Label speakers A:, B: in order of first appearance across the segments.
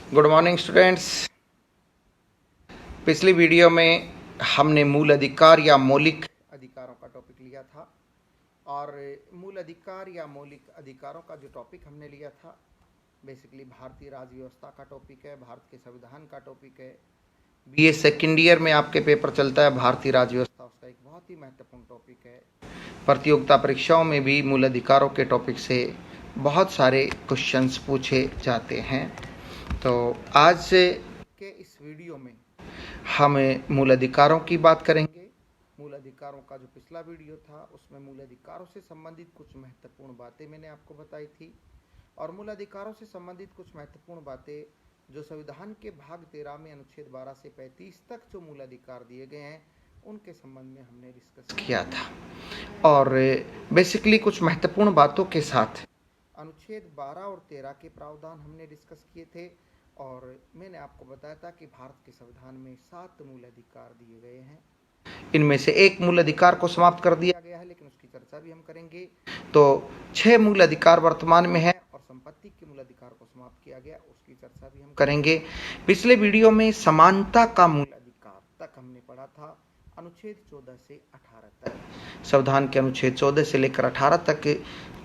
A: Good morning students. पिछली video में हमने मूल अधिकार या मौलिक अधिकारों का टॉपिक लिया था और मूल अधिकार या मौलिक अधिकारों का जो टॉपिक हमने लिया था बेसिकली भारतीय राज्य व्यवस्था का टॉपिक है, भारत के संविधान का टॉपिक है। बीए सेकेंड ईयर में आपके पेपर चलता है भारतीय राज्य व्यवस्था, उसका एक बहुत ही महत्वपूर्ण टॉपिक है। प्रतियोगिता परीक्षाओं में भी मूल अधिकारों के टॉपिक से बहुत सारे क्वेश्चंस पूछे जाते हैं। तो आज के इस वीडियो में हम मूल अधिकारों की बात करेंगे। मूल अधिकारों का जो पिछला वीडियो था उसमें मूल अधिकारों से संबंधित कुछ महत्वपूर्ण बातें मैंने आपको बताई थी और मूल अधिकारों से संबंधित कुछ महत्वपूर्ण बातें जो संविधान के भाग 13 में अनुच्छेद 12 से 35 तक जो मूल अधिकार दिए गए हैं उनके संबंध में हमने डिस्कस किया था और बेसिकली कुछ महत्वपूर्ण बातों के साथ अनुच्छेद 12 और 13 के प्रावधान हमने डिस्कस किए थे और मैंने आपको बताया था कि भारत के संविधान में 7 मूल अधिकार दिए गए हैं। इनमें से एक मूल अधिकार को समाप्त कर दिया गया है, लेकिन उसकी चर्चा भी हम करेंगे। तो 6 मूल अधिकार वर्तमान में है और संपत्ति के मूल अधिकार को समाप्त किया गया, उसकी चर्चा भी हम करेंगे। पिछले वीडियो में समानता का मूल अधिकार तक हमने पढ़ा था, अनुच्छेद 14 से 18 तक। संविधान के अनुच्छेद 14 से लेकर 18 तक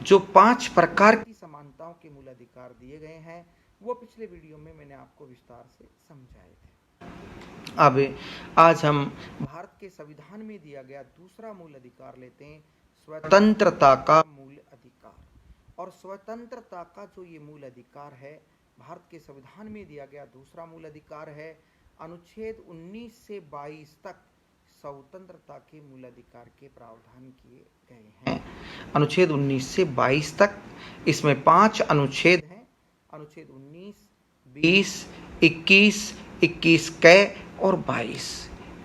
A: जो 5 प्रकार की समानताओं के मूल अधिकार दिए गए हैं वो पिछले वीडियो में मैंने आपको विस्तार से समझाए थे। अब आज हम भारत के संविधान में दिया गया दूसरा मूल अधिकार लेते हैं, स्वतंत्रता का मूल अधिकार। और स्वतंत्रता का जो ये मूल अधिकार है भारत के संविधान में दिया गया दूसरा मूल अधिकार है, अनुच्छेद 19 से 22 तक स्वतंत्रता के मूल अधिकार के प्रावधान किए गए हैं। अनुच्छेद 19 से 22 तक, इसमें 5 अनुच्छेद हैं, अनुच्छेद 19, 20, 21, 21 क और 22।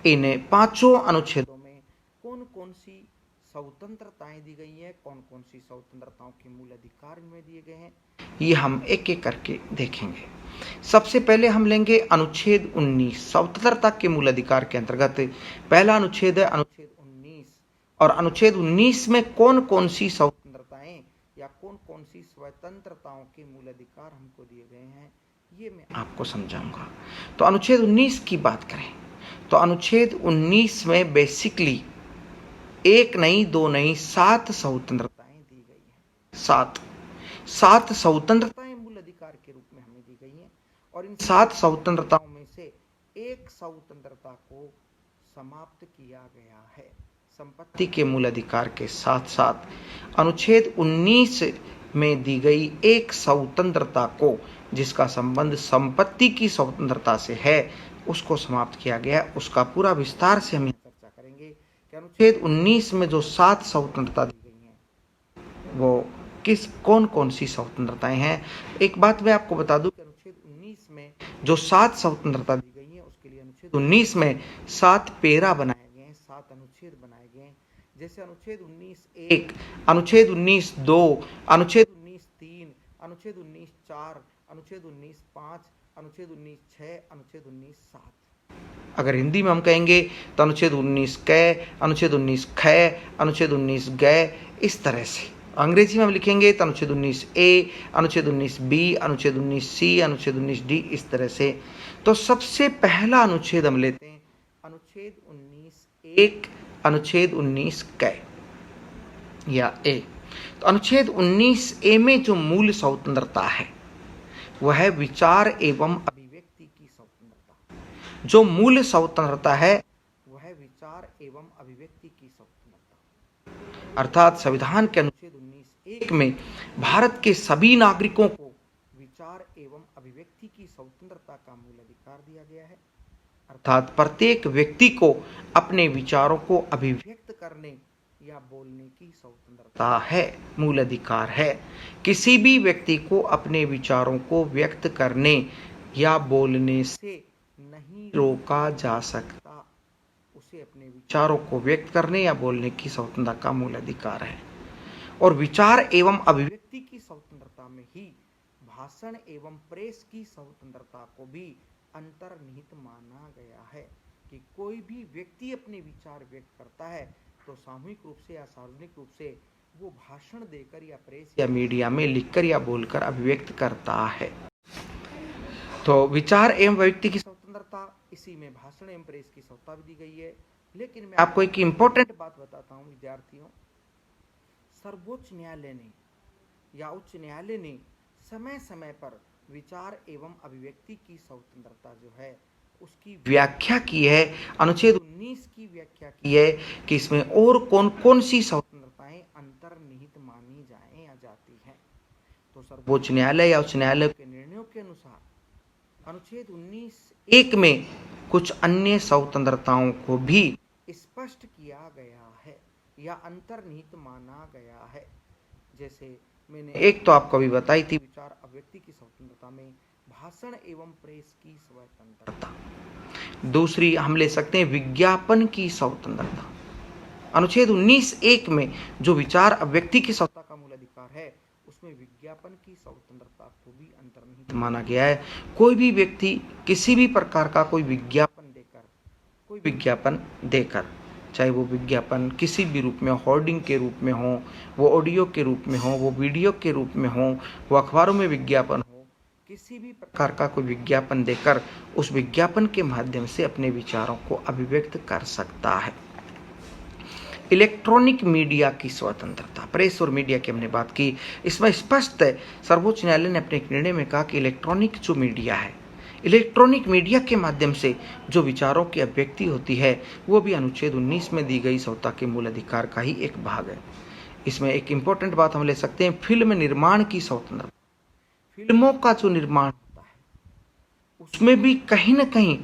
A: इन पांचों अनुच्छेदों में कौन कौन सी स्वतंत्रताएं दी गई हैं, कौन कौन सी स्वतंत्रताओं के मूल अधिकार इनमें दिए गए हैं, ये हम एक एक करके देखेंगे। सबसे पहले हम लेंगे अनुच्छेद 19। स्वतंत्रता के मूल अधिकार के अंतर्गत पहला अनुच्छेद है अनुच्छेद 19 और अनुच्छेद 19 में कौन कौन सी स्वतंत्रताएं या कौन कौन सी स्वतंत्रताओं के मूल अधिकार हमको दिए गए हैं ये मैं आपको समझाऊंगा। तो अनुच्छेद 19 की बात करें तो अनुच्छेद 19 में बेसिकली एक नहीं, दो नहीं, 7 स्वतंत्रताएं दी गई हैं। 7 स्वतंत्रताएं मूल अधिकार के रूप में हमें दी गई हैं और इन 7 स्वतंत्रताओं में से एक स्वतंत्रता को समाप्त किया गया है संपत्ति के मूल अधिकार के साथ साथ। अनुच्छेद 19 में दी गई एक स्वतंत्रता को जिसका संबंध संपत्ति की स्वतंत्रता से है उसको समाप्त किया गया। उसका पूरा विस्तार से हम चर्चा करेंगे कि अनुच्छेद 19 में जो 7 स्वतंत्रता दी गई हैं वो कौन कौन सी स्वतंत्रताएं हैं। एक बात मैं आपको बता दूं कि अनुच्छेद 19 में जो 7 स्वतंत्रता दी गई है उसके लिए अनुच्छेद 19 में 7 पेरा बनाए गए हैं, 7 अनुच्छेद बनाए गए हैं। जैसे अनुच्छेद 19(1), अनुच्छेद 19(2), अनुच्छेद 19(3), अनुच्छेद 19(4), अनुच्छेद 19(5), अनुच्छेद 19(6), अनुच्छेद 19(7). अगर हिंदी में हम कहेंगे तो अनुच्छेद 19 क, अनुच्छेद 19 ख, अनुच्छेद 19 ग, इस तरह से। अंग्रेजी में हम लिखेंगे तो अनुच्छेद 19(a), अनुच्छेद 19(b), अनुच्छेद 19(c), अनुच्छेद 19(d), इस तरह से। तो सबसे पहला अनुच्छेद हम लेते हैं अनुच्छेद 19(1), अनुच्छेद 19 क या ए। तो अनुच्छेद 19(a) में जो मूल स्वतंत्रता है वह है विचार एवं अभिव्यक्ति की स्वतंत्रता। जो मूल स्वतंत्रता है वह है विचार एवं अभिव्यक्ति की स्वतंत्रता। अर्थात संविधान के अनुच्छेद 19(1) में भारत के सभी नागरिकों को विचार एवं अभिव्यक्ति की स्वतंत्रता का मूल अधिकार दिया गया है। अर्थात प्रत्येक व्यक्ति को अपने विचारों को अभिव्यक्त करने या बोलने की स्वतंत्रता है, मूल अधिकार है। किसी भी व्यक्ति को अपने विचारों को व्यक्त करने या बोलने से नहीं रोका जा सकता। उसे अपने विचारों को व्यक्त करने या बोलने की स्वतंत्रता का मूल अधिकार है। और विचार एवं अभिव्यक्ति की स्वतंत्रता में ही भाषण एवं प्रेस की स्वतंत्रता को भी अंतर्निहित माना गया है कि कोई भी व्यक्ति अपने विचार व्यक्त करता है तो सामूहिक रूप से या सार्वजनिक रूप से वो भाषण देकर या प्रेस या मीडिया में लिखकर या बोलकर अभिव्यक्त करता है। तो विचार एवं अभिव्यक्ति की स्वतंत्रता, इसी में भाषण एवं प्रेस की स्वतंत्रता भी दी गई है। लेकिन मैं आपको एक इंपॉर्टेंट बात बताता हूं विद्यार्थियों, सर्वोच्च न्यायालय ने या उच्च न्यायालय ने समय समय पर विचार एवं अभिव्यक्ति की स्वतंत्रता जो है उसकी व्याख्या की है। अनुच्छेद 19 की व्याख्या की है कि इसमें और कौन कौन सी स्वतंत्रताएं अंतर्निहित मानी जाए या जाती हैं। तो सर्वोच्च न्यायालय या उच्च न्यायालय के निर्णयों के अनुसार अनुच्छेद 19(1) में कुछ अन्य स्वतंत्रताओं को भी स्पष्ट किया गया है या अंतर्निहित माना गया है। जैसे मैंने एक तो आपको अभी बताई थी, विचार अभिव्यक्ति की स्वतंत्रता में भाषण एवं प्रेस की स्वतंत्रता। दूसरी हम ले सकते हैं विज्ञापन की स्वतंत्रता। अनुच्छेद 19(1) में जो विचार अभिव्यक्ति की स्वतंत्रता का मूल अधिकार है उसमें विज्ञापन की स्वतंत्रता को भी अंतर्निहित माना गया है। कोई भी व्यक्ति किसी भी प्रकार का कोई विज्ञापन देकर चाहे वो विज्ञापन किसी भी रूप में, होर्डिंग के रूप में हो, वो ऑडियो के रूप में हो, वो वीडियो के रूप में हो, वो अखबारों में विज्ञापन हो, किसी भी प्रकार का कोई विज्ञापन देकर उस विज्ञापन के माध्यम से अपने विचारों को अभिव्यक्त कर सकता है। इलेक्ट्रॉनिक मीडिया की स्वतंत्रता, प्रेस और मीडिया की हमने बात की। इसमें स्पष्ट है, सर्वोच्च न्यायालय ने अपने एक निर्णय में कहा कि इलेक्ट्रॉनिक जो मीडिया है, इलेक्ट्रॉनिक मीडिया के माध्यम से जो विचारों की अभिव्यक्ति होती है वो भी अनुच्छेद 19 में दी गई स्वतंत्रता के मूल अधिकार का ही एक भाग है। इसमें एक इंपॉर्टेंट बात हम ले सकते हैं, फिल्म निर्माण की स्वतंत्रता। फिल्मों का जो निर्माण होता है उसमें भी कहीं ना कहीं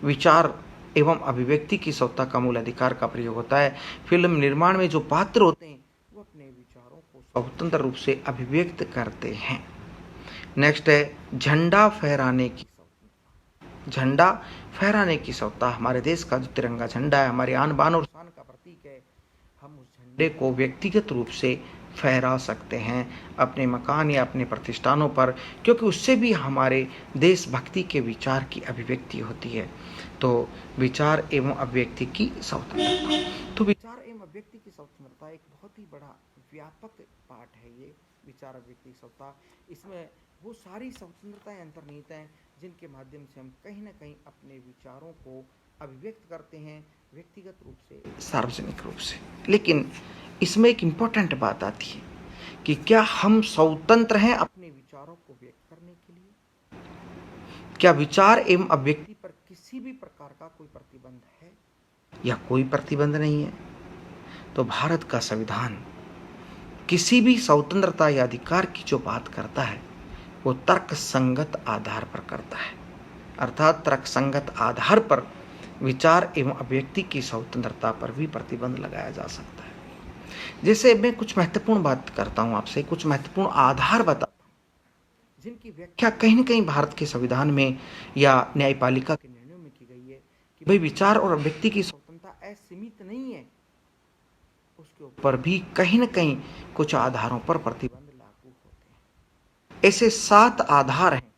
A: विचार एवं अभिव्यक्ति की स्वतंत्रता का मूल अधिकार का प्रयोग होता है। फिल्म निर्माण में जो पात्र होते हैं वो अपने विचारों को स्वतंत्र रूप से अभिव्यक्त करते हैं। नेक्स्ट है झंडा फहराने की स्वतंत्रता। झंडा फहराने की स्वतंत्रता, हमारे देश का जो तिरंगा झंडा है हमारी आन बान और शान का प्रतीक है। हम उस झंडे को व्यक्तिगत रूप से फहरा सकते हैं अपने मकान या अपने प्रतिष्ठानों पर, क्योंकि उससे भी हमारे देशभक्ति के विचार की अभिव्यक्ति होती है। तो विचार एवं अभिव्यक्ति की स्वतंत्रता, तो विचार एवं अभिव्यक्ति की स्वतंत्रता एक बहुत ही बड़ा व्यापक पार्ट है ये विचार अभिव्यक्ति की स्वतंत्रता। इसमें वो सारी स्वतंत्रताएं अंतर्निहित हैं जिनके माध्यम से हम कहीं ना कहीं अपने विचारों को अभिव्यक्त करते हैं, व्यक्तिगत रूप से, सार्वजनिक रूप से। लेकिन इसमें एक इम्पोर्टेंट बात आती है कि क्या हम स्वतंत्र हैं अपने विचारों को व्यक्त करने के लिए? क्या विचार एवं अभिव्यक्ति पर किसी भी प्रकार का कोई प्रतिबंध है या कोई प्रतिबंध नहीं है? तो भारत का संविधान किसी भी स्वतंत्रता या अधिकार की जो बात करता है वो तर्कसंगत आधार पर करता है, अर्थात तर्कसंगत आधार पर विचार एवं अभिव्यक्ति की स्वतंत्रता पर भी प्रतिबंध लगाया जा सकता है। जैसे मैं कुछ महत्वपूर्ण बात करता हूं आपसे, कुछ महत्वपूर्ण आधार बताता हूं जिनकी व्याख्या कहीं न कहीं भारत के संविधान में या न्यायपालिका के निर्णयों में की गई है कि भाई विचार और अभिव्यक्ति की स्वतंत्रता असीमित नहीं है, उसके ऊपर भी कहीं न कहीं कुछ आधारों पर प्रतिबंध लागू होते हैं। ऐसे 7 आधार हैं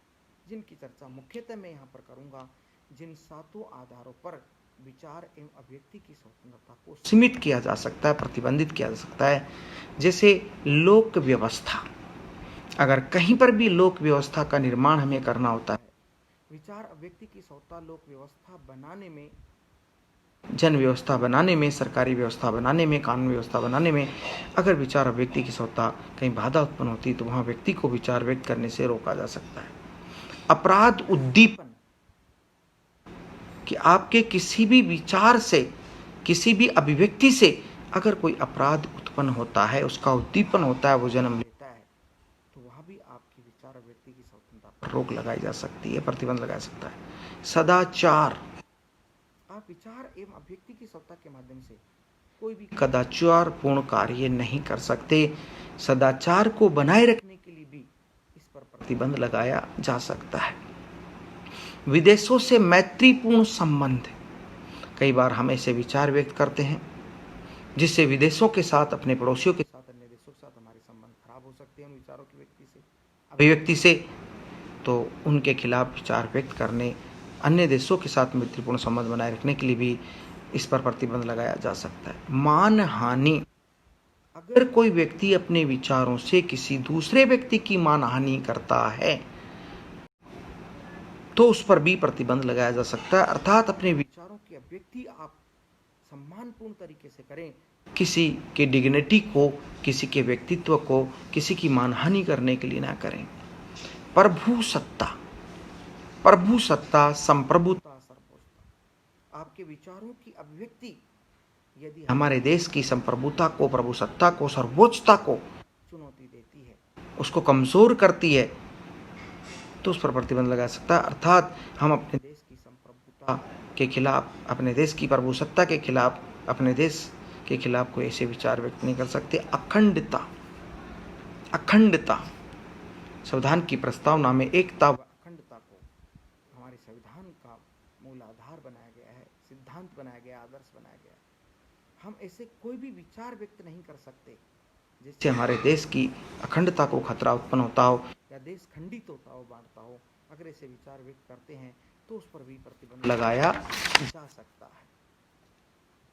A: जिनकी चर्चा मुख्यतः मैं यहाँ पर करूंगा। जिन 7 आधारों पर विचार एवं अभिव्यक्ति की स्वतंत्रता को सीमित किया जा सकता है, प्रतिबंधित किया जा सकता है। जैसे लोक व्यवस्था, अगर कहीं पर भी लोक व्यवस्था का निर्माण हमें करना होता है, विचार अभिव्यक्ति की स्वतंत्रता लोक व्यवस्था बनाने में, जन व्यवस्था बनाने में, सरकारी व्यवस्था बनाने में, कानून व्यवस्था बनाने में अगर विचार अभिव्यक्ति की स्वतंत्रता कहीं बाधा उत्पन्न होती है तो वहां व्यक्ति को विचार व्यक्त करने से रोका जा सकता है। अपराध उद्दीपन, कि आपके किसी भी विचार से, किसी भी अभिव्यक्ति से अगर कोई अपराध उत्पन्न होता है, उसका उद्दीपन होता है, वो जन्म लेता है, तो वहां भी आपकी विचार अभिव्यक्ति की स्वतंत्रता पर रोक लगाई जा सकती है, प्रतिबंध लगाया जा सकता है। सदाचार, आप विचार एवं अभिव्यक्ति की स्वतंत्रता के माध्यम से कोई भी कदाचार पूर्ण कार्य नहीं कर सकते। सदाचार को बनाए रखने के लिए भी इस पर प्रतिबंध लगाया जा सकता है। विदेशों से मैत्रीपूर्ण संबंध, कई बार हम ऐसे विचार व्यक्त करते हैं जिससे विदेशों के साथ, अपने पड़ोसियों के साथ, अन्य देशों के साथ हमारे संबंध खराब हो सकते हैं उन विचारों की अभिव्यक्ति से, तो उनके खिलाफ विचार व्यक्त करने, अन्य देशों के साथ मैत्रीपूर्ण संबंध बनाए रखने के लिए भी इस पर प्रतिबंध लगाया जा सकता है। मानहानि, अगर कोई व्यक्ति अपने विचारों से किसी दूसरे व्यक्ति की मानहानि करता है तो उस पर भी प्रतिबंध लगाया जा सकता है। अर्थात अपने विचारों की अभिव्यक्ति आप सम्मानपूर्ण तरीके से करें, किसी के डिग्निटी को, किसी के व्यक्तित्व को, किसी की मानहानि करने के लिए ना करें। प्रभु सत्ता, संप्रभुता, सर्वोच्चता, आपके विचारों की अभिव्यक्ति यदि हमारे देश की संप्रभुता को, प्रभु सत्ता को, सर्वोच्चता को चुनौती देती है, उसको कमजोर करती है, तो उस पर प्रतिबंध लगा सकता है। अर्थात हम अपने देश की संप्रभुता के खिलाफ, अपने देश की प्रभु सत्ता के खिलाफ, अपने देश के खिलाफ कोई ऐसे विचार व्यक्त नहीं कर सकते। अखंडता संविधान की प्रस्तावना में एकता व अखंडता को हमारे संविधान का मूल आधार बनाया गया है, सिद्धांत बनाया गया, आदर्श बनाया गया है। हम ऐसे कोई भी विचार व्यक्त नहीं कर सकते जिससे हमारे देश की अखंडता को खतरा उत्पन्न होता हो या देश खंडित होता हो, बांटता हो। अगर ऐसे विचार व्यक्त करते हैं तो उस पर भी प्रतिबंध लगाया जा सकता है।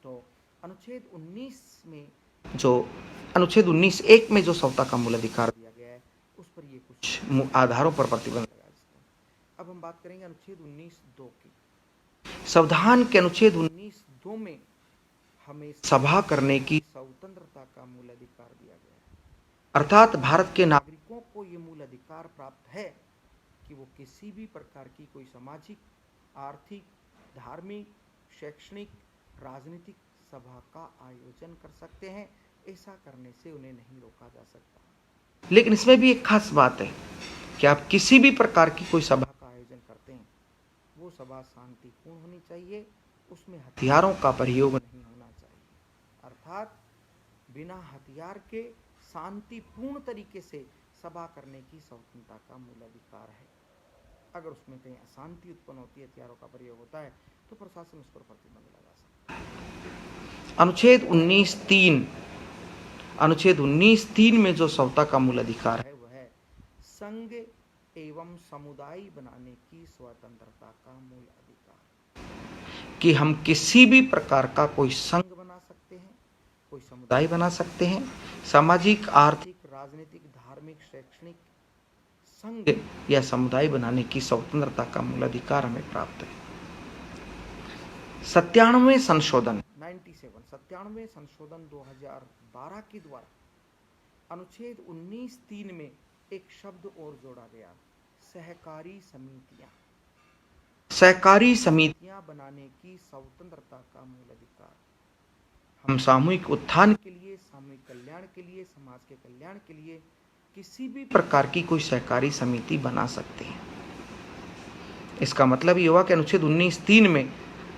A: तो अनुच्छेद 19(1) में जो समता का मूल अधिकार दिया गया है, उस पर ये कुछ आधारों पर प्रतिबंध लगाया जाता है। अब हम बात करेंगे अनुच्छेद 19(2) की। संविधान के अनुच्छेद 19(2) में हमें सभा करने की स्वतंत्रता का मूल अधिकार दिया गया है। अर्थात भारत के नागरिकों को ये मूल अधिकार प्राप्त है कि वो किसी भी प्रकार की कोई सामाजिक, आर्थिक, धार्मिक, शैक्षणिक, राजनीतिक सभा का आयोजन कर सकते हैं। ऐसा करने से उन्हें नहीं रोका जा सकता। लेकिन इसमें भी एक खास बात है कि आप किसी भी प्रकार की कोई सभा का आयोजन करते हैं, वो सभा शांतिपूर्ण होनी चाहिए, उसमें हथियारों का प्रयोग नहीं होना चाहिए। अर्थात बिना हथियार के शांतिपूर्ण तरीके से सभा करने की स्वतंत्रता का मूल अधिकार है। अगर उसमें कहीं अशांति उत्पन्न होती है, हथियारों का प्रयोग होता है, तो प्रशासन उस पर प्रतिबंध लगा सकता है। अनुच्छेद 19(3) में जो समता का मूल अधिकार है वह है संघ एवं समुदाय बनाने की स्वतंत्रता का मूल अधिकार, कि हम किसी भी प्रकार का कोई संघ बना सकते हैं, कोई समुदाय बना सकते हैं। सामाजिक, आर्थिक, राजनीतिक, धार्मिक, शैक्षणिक संघ या समुदाय बनाने की स्वतंत्रता का मूल अधिकार हमें प्राप्त है। 97वें संशोधन 2012 के द्वारा अनुच्छेद 19(3) में एक शब्द और जोड़ा गया, सहकारी समितियां बनाने की स्वतंत्रता का मूल अधिकार। हम सामूहिक उत्थान के लिए, सामूहिक कल्याण के लिए, समाज के कल्याण के लिए किसी भी प्रकार की कोई सहकारी समिति बना सकते हैं। इसका मतलब ये हुआ कि अनुच्छेद 19(3) में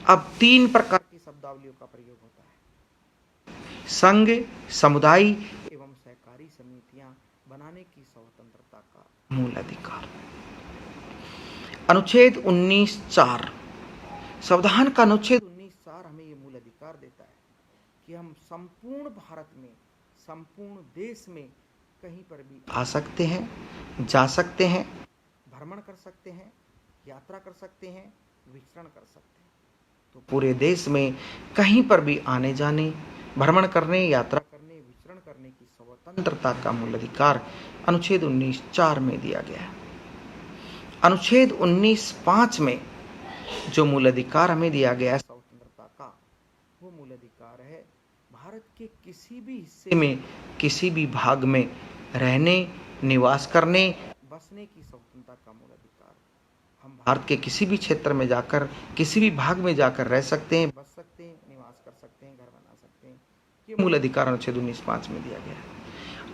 A: अब 3 प्रकार की शब्दावलियों का प्रयोग होता है: संघ, समुदाय एवं सहकारी समितियां बनाने की स्वतंत्रता का मूल अधिकार। अनुच्छेद 19(4) संविधान का अनुच्छेद 19(4) हमें ये मूल अधिकार देता है कि हम संपूर्ण भारत में, संपूर्ण देश में कहीं पर भी आ सकते हैं, जा सकते हैं, भ्रमण कर सकते हैं, यात्रा कर सकते हैं, विचरण कर सकते हैं। तो पूरे देश में कहीं पर भी आने जाने, भ्रमण करने, यात्रा करने, विचरण करने की स्वतंत्रता का मूल अधिकार अनुच्छेद 19(4) में दिया गया है। अनुच्छेद 19(5) में जो मूल अधिकार हमें दिया गया है स्वतंत्रता का, वो मूल अधिकार है भारत के किसी भी हिस्से में, किसी भी भाग में रहने, निवास करने, बसने की स्वतंत्रता का मूल अधिकार। हम भारत के किसी भी क्षेत्र में जाकर, किसी भी भाग में जाकर रह सकते हैं, बस सकते हैं, निवास कर सकते हैं, घर बना सकते हैं। ये मूल अधिकार अनुच्छेद 19(5) में दिया गया है।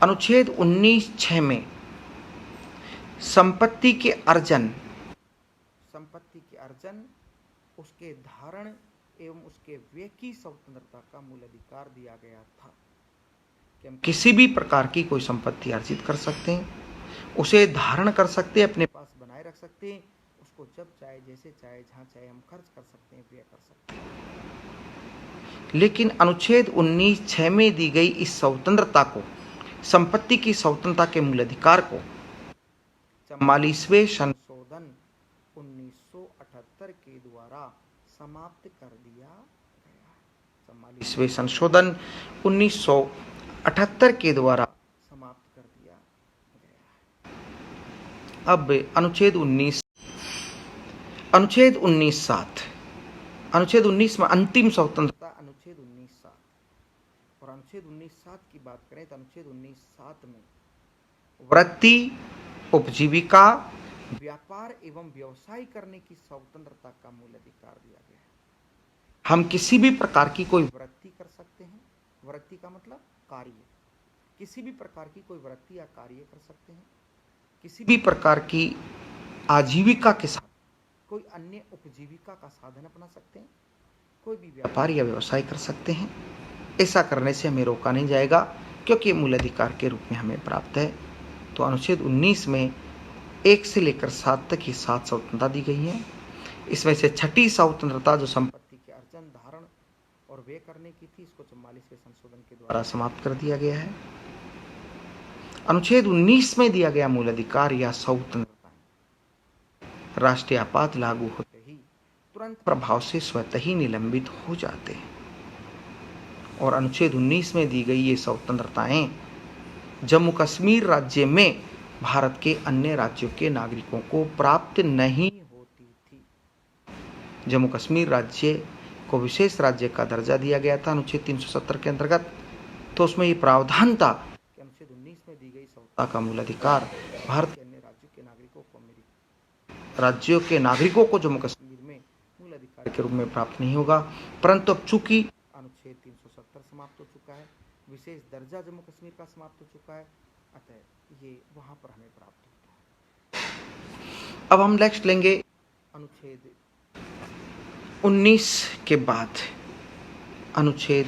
A: अनुच्छेद 19(6) में संपत्ति के अर्जन, उसके धारण एवं उसके व्यय की स्वतंत्रता का मूल अधिकार दिया गया था कि हम किसी भी प्रकार की कोई संपत्ति अर्जित कर सकते हैं, उसे धारण कर सकते हैं, अपने पास बनाए रख सकते हैं, उसको जब चाहे, जैसे चाहे, जहां चाहे हम खर्च कर सकते हैं, व्यय कर सकते हैं। लेकिन अनुच्छेद 19(6) में दी गई इस स्वतंत्रता को, संपत्ति की स्वतंत्रता के मूल अधिकार को 44वें संशोधन 1978 के द्वारा समाप्त कर दिया गया। 44वें संशोधन 1978 के द्वारा समाप्त कर दिया गया है। अब अनुच्छेद 19 अनुच्छेद 19(7), अनुच्छेद 19 में अंतिम स्वतंत्रता अनुच्छेद 19(7, और अनुच्छेद 19(7 की बात करें तो अनुच्छेद 19(7 में वृत्ति, उपजीविका, व्यापार एवं व्यवसाय करने की स्वतंत्रता का मूल अधिकार दिया गया है। हम किसी भी प्रकार की कोई वृत्ति कर सकते हैं, वृत्ति का मतलब कार्य, किसी भी प्रकार की कोई वृत्ति या कार्य कर सकते हैं, किसी भी प्रकार की आजीविका के साथ कोई अन्य उपजीविका का साधन अपना सकते हैं, कोई भी व्यापार या व्यवसाय कर सकते हैं। ऐसा करने से हमें रोका नहीं जाएगा क्योंकि ये मूल अधिकार के रूप में हमें प्राप्त है। तो अनुच्छेद 19 में 1 से लेकर 7 तक ये 7 स्वतंत्रता दी गई है। इसमें से छठी स्वतंत्रता जो संपत्ति के अर्जन, धारण और व्यय करने की थी, इसको 44वें संशोधन के द्वारा समाप्त कर दिया गया है। अनुच्छेद 19 में दिया गया मूल अधिकार या स्वतंत्रता राष्ट्रीय आपात लागू होते ही तुरंत प्रभाव से स्वतः ही निलंबित हो जाते हैं। और अनुच्छेद 19 में दी गई ये स्वतंत्रताएं जम्मू कश्मीर राज्य में भारत के अन्य राज्यों के नागरिकों को प्राप्त नहीं होती थी। जम्मू कश्मीर राज्य को विशेष राज्य का दर्जा दिया गया था अनुच्छेद 370 के अंतर्गत। तो उसमें ये प्रावधान था कि अनुच्छेद 19 में दी गई स्वतंत्रता का मूल अधिकार भारत के अन्य राज्यों के नागरिकों को जम्मू कश्मीर में मूल अधिकार के रूप में प्राप्त नहीं होगा। परंतु अब चूंकि अनुच्छेद 370 समाप्त हो चुका है, विशेष दर्जा जम्मू कश्मीर का समाप्त हो चुका है, अतः ये वहां पर हमें प्राप्त होता है। अब हम नेक्स्ट लेंगे अनुच्छेद 19 के बाद अनुच्छेद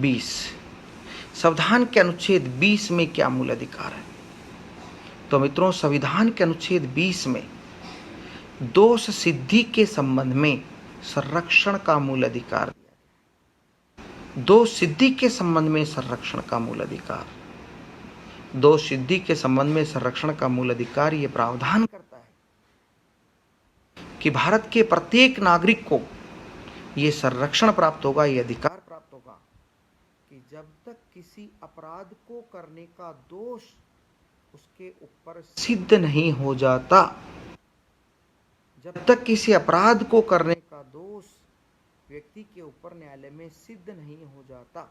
A: 20। संविधान के अनुच्छेद 20 में क्या मूल अधिकार है? तो मित्रों, संविधान के अनुच्छेद 20 में दोष सिद्धि के संबंध में संरक्षण का मूल अधिकार दिया गया। दोष सिद्धि के संबंध में संरक्षण का मूल अधिकार, दोष सिद्धि के संबंध में संरक्षण का मूल अधिकार ये प्रावधान करता है कि भारत के प्रत्येक नागरिक को ये संरक्षण प्राप्त होगा, ये अधिकार प्राप्त होगा कि जब तक किसी अपराध को करने का दोष उसके ऊपर सिद्ध नहीं हो जाता, जब तक किसी अपराध को करने का दोष व्यक्ति के ऊपर न्यायालय में सिद्ध नहीं हो जाता,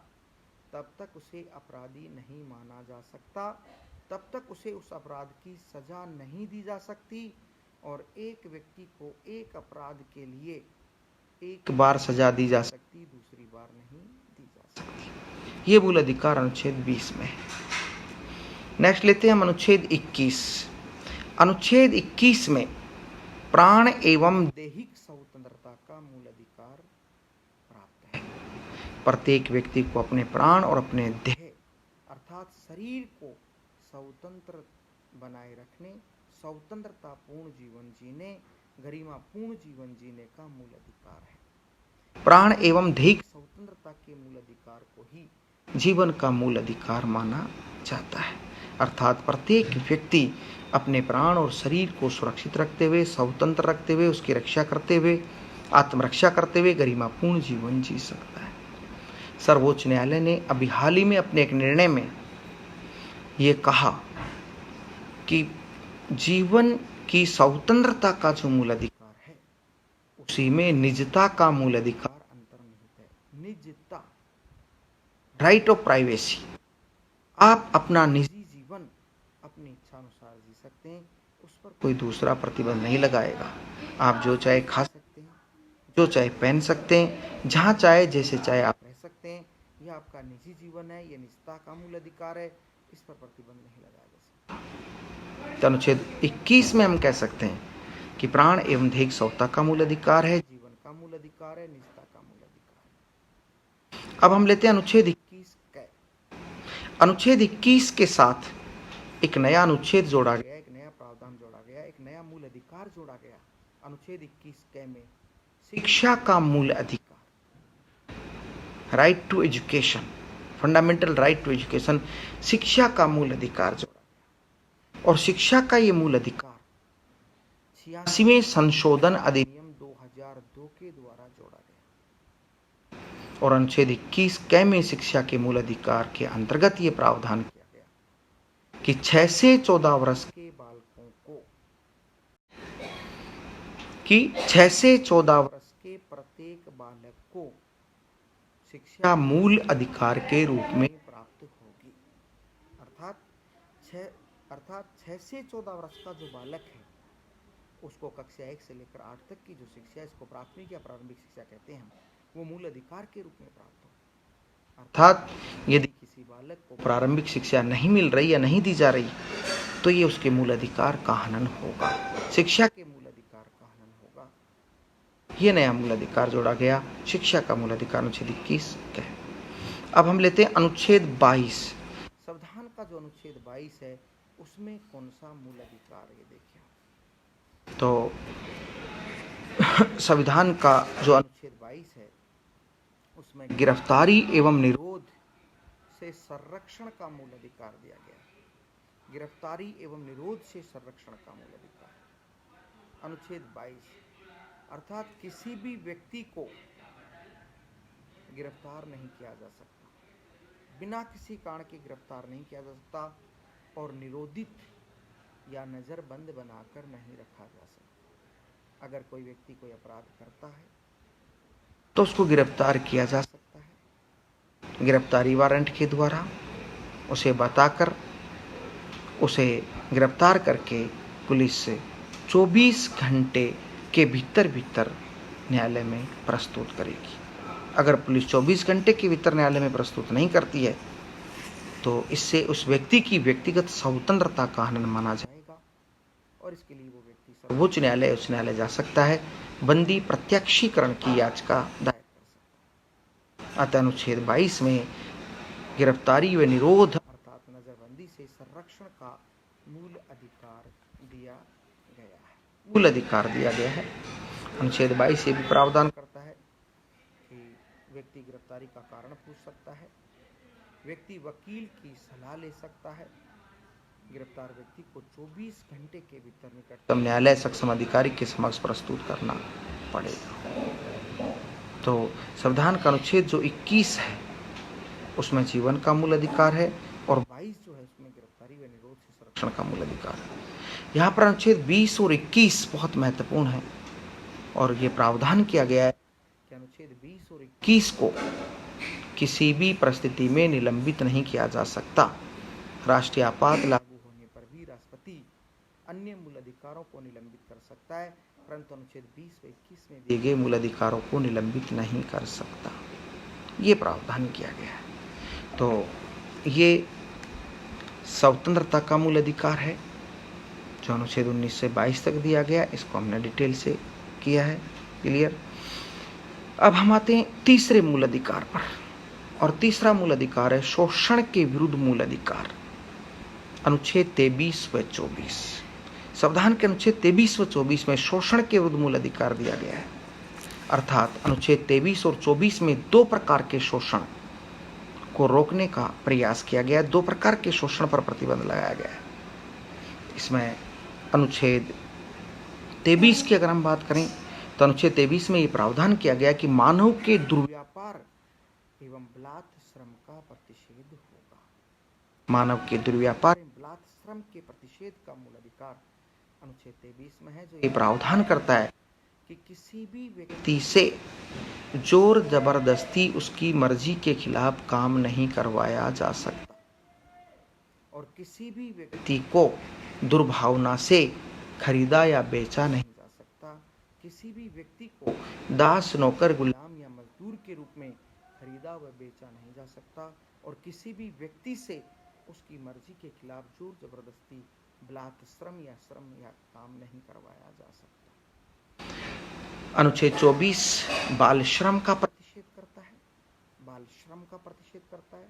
A: तब तक उसे अपराधी नहीं माना जा सकता, तब तक उसे उस अपराध की सजा नहीं दी जा सकती। और एक व्यक्ति को एक अपराध के लिए एक बार सजा दी जा सकती, दूसरी बार नहीं दी जा सकती। ये मूल अधिकार अनुच्छेद 20 में है। नेक्स्ट लेते हैं हम अनुच्छेद 21। अनुच्छेद 21 में प्राण एवं दैहिक स्वतंत्रता का मूल अधिकार प्राप्त है। प्रत्येक व्यक्ति को अपने प्राण और अपने देह अर्थात शरीर को स्वतंत्र बनाए रखने, स्वतंत्रता पूर्ण जीवन जीने, गरिमा पूर्ण जीवन जीने का मूल अधिकार है। प्राण एवं दैहिक स्वतंत्रता के मूल अधिकार को ही जीवन का मूल अधिकार माना जाता है। अर्थात प्रत्येक व्यक्ति अपने प्राण और शरीर को सुरक्षित रखते हुए, स्वतंत्र रखते हुए, उसकी रक्षा करते हुए, आत्मरक्षा करते हुए गरिमापूर्ण जीवन जी सकता है। सर्वोच्च न्यायालय ने अभी हाल ही में अपने एक निर्णय में ये कहा कि जीवन की स्वतंत्रता का जो मूल अधिकार है उसी में निजता का मूल अधिकार अंतर्निहित है। निजता, राइट ऑफ प्राइवेसी। आप अपना निजी जीवन अपनी इच्छा अनुसार जी सकते हैं, उस पर कोई दूसरा प्रतिबंध नहीं लगाएगा। आप जो चाहे खा सकते हैं, जो चाहे पहन सकते हैं, जहाँ चाहे जैसे चाहे आप रह सकते हैं। यह आपका निजी जीवन है, यह निजता का मूल अधिकार है, इस पर प्रतिबंध नहीं लगाया जा सकता। तो अनुच्छेद 21 में हम कह सकते हैं कि प्राण एवं दैहिक स्वतंत्रता का मूल अधिकार है, जीवन का मूल अधिकार है, निजता का मूल अधिकार है। अब हम लेते हैं अनुच्छेद 21 क। अनुच्छेद 21 के साथ एक नया अनुच्छेद जोड़ा गया, एक नया प्रावधान जोड़ा गया, एक नया मूल अधिकार जोड़ा गया। अनुच्छेद 21 क में शिक्षा का मूल अधिकार, right to education, fundamental right to education, शिक्षा का मूल अधिकार जोड़ा गया। और शिक्षा का ये मूल अधिकार 86वें संशोधन अधिनियम 2002 के द्वारा जोड़ा गया। और अनुच्छेद 21 क में शिक्षा के मूल अधिकार के अंतर्गत ये प्रावधान किया गया कि 6 से 14 वर्ष के बालकों को कि 6 से 14 वर्ष के प्रत्येक बालक को शिक्षा मूल अधिकार के रूप में प्राप्त होगी। अर्थात 6 से 14 वर्ष का जो बालक है उसको कक्षा 1 से लेकर 8 तक की जो शिक्षा है, इसको प्राथमिक या प्रारंभिक शिक्षा कहते हैं, वो मूल अधिकार के रूप में प्राप्त हो। अर्थात यदि किसी बालक को प्रारंभिक शिक्षा नहीं मिल रही या नहीं दी जा रही तो ये उसके मूल अधिकार का हनन होगा, शिक्षा के मूल अधिकार का हनन होगा। ये नया मूल अधिकार जोड़ा गया, शिक्षा का मूल अधिकार अनुच्छेद 21 है। अब हम लेते हैं अनुच्छेद 22। संविधान का जो अनुच्छेद 22 है उसमें कौन सा मूल अधिकार है, ये देखिए। तो संविधान का जो अनुच्छेद 22 है उसमें गिरफ्तारी एवं निरोध से संरक्षण का मूल अधिकार दिया गया है। गिरफ्तारी एवं निरोध से संरक्षण का मूल अधिकार अनुच्छेद 22, अर्थात किसी भी व्यक्ति को गिरफ्तार नहीं किया जा सकता, बिना किसी कारण के गिरफ्तार नहीं किया जा सकता और निरोधित या नजरबंद बनाकर नहीं रखा जा सकता। अगर कोई व्यक्ति कोई अपराध करता है तो उसको गिरफ्तार किया जा सकता है, गिरफ्तारी वारंट के द्वारा उसे बताकर उसे गिरफ्तार करके पुलिस 24 घंटे के भीतर न्यायालय में प्रस्तुत करेगी। अगर पुलिस 24 घंटे के भीतर न्यायालय में प्रस्तुत नहीं करती है तो इससे उस व्यक्ति की व्यक्तिगत स्वतंत्रता का हनन माना जाएगा और इसके लिए वो व्यक्ति सर्वोच्च न्यायालय, उच्च न्यायालय जा सकता है, बंदी प्रत्यक्षीकरण की याचिका दायर कर सकता है। अतः अनुच्छेद 22 में गिरफ्तारी व निरोध अर्थात नजरबंदी से संरक्षण का मूल अधिकार दिया गया है, मूल अधिकार दिया गया है। अनुच्छेद 22 ये भी प्रावधान करता है कि व्यक्ति गिरफ्तारी का कारण पूछ सकता है, व्यक्ति वकील की सलाह ले सकता है, गिरफ्तार व्यक्ति को 24 घंटे के भीतर निकटतम न्यायालय सक्षम अधिकारी के समक्ष प्रस्तुत करना पड़ेगा। तो संविधान का अनुच्छेद जो 21 है उसमें जीवन का मूल अधिकार है और 22 जो है उसमें गिरफ्तारी व निरोध से संरक्षण का मूल अधिकार है। यहाँ पर अनुच्छेद 20 और 21 बहुत महत्वपूर्ण है और ये प्रावधान किया गया है कि अनुच्छेद 20 और 21 को किसी भी परिस्थिति में निलंबित नहीं किया जा सकता। राष्ट्रीय आपात लागू होने पर भी राष्ट्रपति अन्य मूल अधिकारों को निलंबित कर सकता है, परंतु अनुच्छेद 20 व 21 में दिए गए मूल अधिकारों को निलंबित नहीं कर सकता। ये प्रावधान किया गया है। तो ये स्वतंत्रता का मूल अधिकार है जो अनुच्छेद 19 से 22 तक दिया गया, इसको हमने डिटेल से किया है क्लियर। अब हम आते हैं तीसरे मूल अधिकार पर और तीसरा मूल अधिकार है शोषण के विरुद्ध मूल अधिकार, अनुच्छेद 23 व 24। संविधान के अनुच्छेद 23 व 24 में शोषण के विरुद्ध मूल अधिकार दिया गया है। अर्थात अनुच्छेद 23 और 24 में 2 प्रकार के शोषण को रोकने का प्रयास किया गया है, 2 प्रकार के शोषण पर प्रतिबंध लगाया गया है। इसमें अनुच्छेद 23 की अगर हम बात करें तो अनुच्छेद 23 में ये प्रावधान किया गया कि मानव के दुर्व्यापार एवं बलात् श्रम का प्रतिषेध होगा। मानव के दुर्व्यापार एवं बलात् श्रम के प्रतिषेध का मूल अधिकार अनुच्छेद 23 में है, जो ये प्रावधान करता है कि किसी भी व्यक्ति से जोर जबरदस्ती उसकी मर्जी के खिलाफ काम नहीं करवाया जा सकता और किसी भी व्यक्ति को दुर्भावना से खरीदा या बेचा नहीं जा सकता। किसी भी व्यक्ति को दास, नौकर, गुलाम या मजदूर के रूप में खरीदा व बेचा नहीं जा सकता और किसी भी व्यक्ति से उसकी मर्जी के खिलाफ जोर जबरदस्ती, बलात् श्रम या काम नहीं करवाया जा सकता। अनुच्छेद 24 बाल श्रम का प्रतिषेध करता है, बाल श्रम का प्रतिषेध करता है,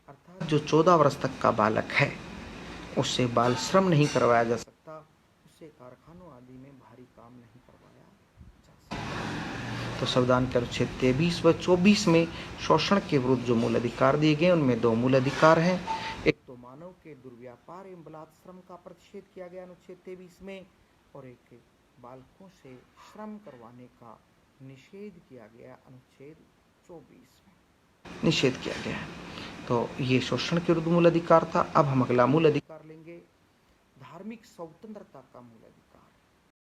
A: अर्थात जो 14 वर्ष तक का बालक है उससे बाल श्रम नहीं करवाया जा सकता, उससे कारखानों आदि में भारी काम नहीं करवाया जा सकता। तो संविधान के अनुच्छेद 23 व 24 में शोषण के विरुद्ध जो मूल अधिकार दिए गए उनमें 2 मूल अधिकार हैं। एक तो मानव के दुर्व्यापार एवं बलात् श्रम का प्रतिषेध किया गया अनुच्छेद 23 में और एक बालकों से श्रम करवाने का निषेध किया गया अनुच्छेद 24 में निषेध किया गया है। तो ये शोषण के विरुद्ध मूल अधिकार था। अब हम अगला मूल अधिकार लेंगे, धार्मिक स्वतंत्रता का मूल अधिकार।